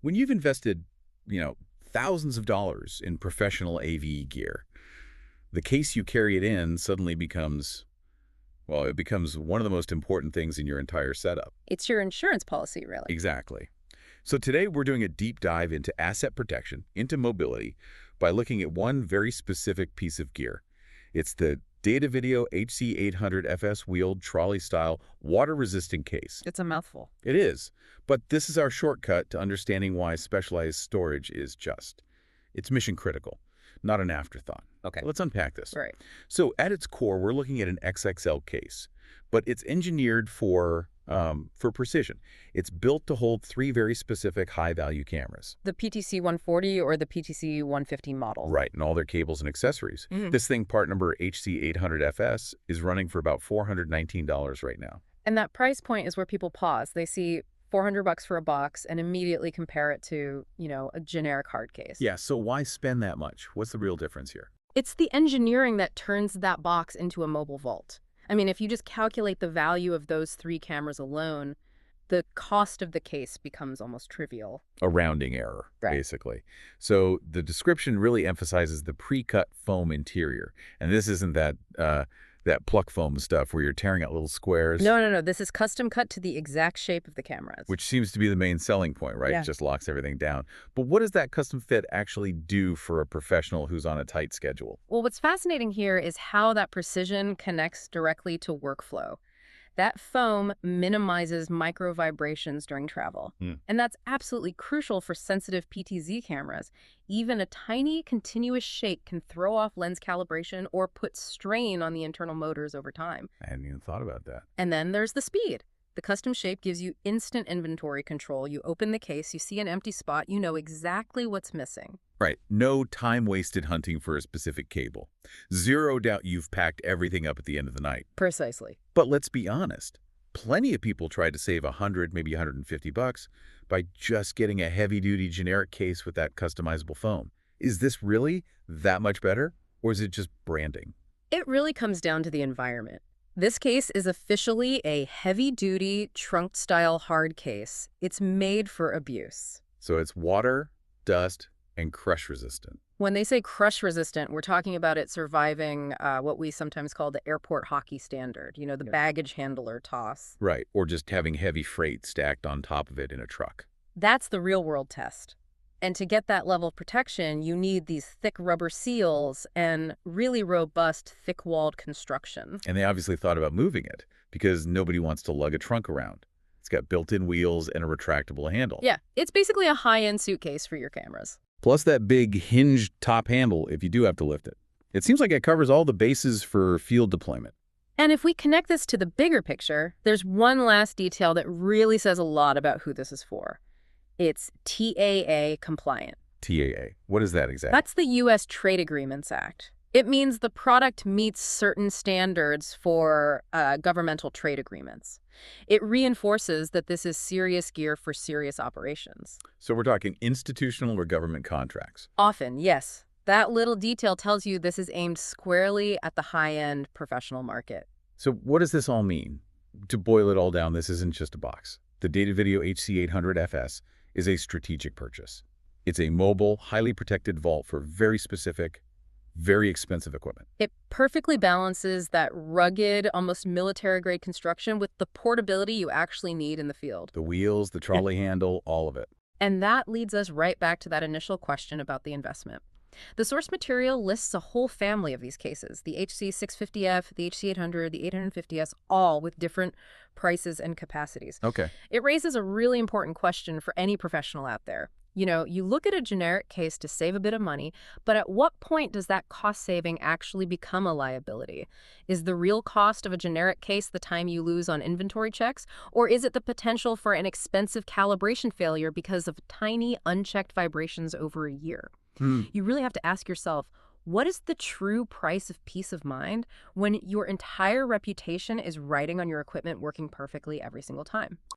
When you've invested, thousands of dollars in professional AV gear, the case you carry it in suddenly becomes, well, it becomes one of the most important things in your entire setup. It's your insurance policy, really. Exactly. So today we're doing a deep dive into asset protection, into mobility, by looking at one very specific piece of gear. It's the Datavideo HC-800FS wheeled trolley-style water-resistant case. It's a mouthful. It is, but this is our shortcut to understanding why specialized storage is just. It's mission critical, not an afterthought. Okay. Let's unpack this. Right. So at its core, we're looking at an XXL case, but it's engineered for precision. It's built to hold three very specific high-value cameras. The PTC 140 or the PTC 150 model. Right, and all their cables and accessories. This thing, part number HC-800FS, is running for about $419 right now. And that price point is where people pause. They see $400 for a box and immediately compare it to, a generic hard case. Yeah, so why spend that much? What's the real difference here? It's the engineering that turns that box into a mobile vault. I mean, if you just calculate the value of those three cameras alone, the cost of the case becomes almost trivial. A rounding error, basically. So the description really emphasizes the pre-cut foam interior. And this isn't that pluck foam stuff where you're tearing out little squares. No. This is custom cut to the exact shape of the cameras. Which seems to be the main selling point, right? Yeah. It just locks everything down. But what does that custom fit actually do for a professional who's on a tight schedule? Well, what's fascinating here is how that precision connects directly to workflow. That foam minimizes micro vibrations during travel. And that's absolutely crucial for sensitive PTZ cameras. Even a tiny continuous shake can throw off lens calibration or put strain on the internal motors over time. I hadn't even thought about that. And then there's the speed. The custom shape gives you instant inventory control. You open the case, you see an empty spot, you know exactly what's missing. Right. No time wasted hunting for a specific cable. Zero doubt you've packed everything up at the end of the night. Precisely. But let's be honest. Plenty of people try to save $100, maybe $150 by just getting a heavy-duty generic case with that customizable foam. Is this really that much better, or is it just branding? It really comes down to the environment. This case is officially a heavy-duty, trunk-style hard case. It's made for abuse. So it's water, dust, and crush-resistant. When they say crush-resistant, we're talking about it surviving what we sometimes call the airport hockey standard, the baggage handler toss. Right, or just having heavy freight stacked on top of it in a truck. That's the real-world test. And to get that level of protection, you need these thick rubber seals and really robust, thick-walled construction. And they obviously thought about moving it, because nobody wants to lug a trunk around. It's got built-in wheels and a retractable handle. Yeah, it's basically a high-end suitcase for your cameras. Plus that big hinged top handle if you do have to lift it. It seems like it covers all the bases for field deployment. And if we connect this to the bigger picture, there's one last detail that really says a lot about who this is for. It's TAA compliant. TAA. What is that exactly? That's the U.S. Trade Agreements Act. It means the product meets certain standards for governmental trade agreements. It reinforces that this is serious gear for serious operations. So we're talking institutional or government contracts? Often, yes. That little detail tells you this is aimed squarely at the high-end professional market. So what does this all mean? To boil it all down, this isn't just a box. The Datavideo HC-800FS is a strategic purchase. It's a mobile, highly protected vault for very specific, very expensive equipment. It perfectly balances that rugged, almost military-grade construction with the portability you actually need in the field. The wheels, the trolley handle, all of it. And that leads us right back to that initial question about the investment. The source material lists a whole family of these cases, the HC-650F, the HC-800, the 850S, all with different prices and capacities. Okay. It raises a really important question for any professional out there. You look at a generic case to save a bit of money, but at what point does that cost saving actually become a liability? Is the real cost of a generic case the time you lose on inventory checks, or is it the potential for an expensive calibration failure because of tiny, unchecked vibrations over a year? You really have to ask yourself, what is the true price of peace of mind when your entire reputation is riding on your equipment working perfectly every single time?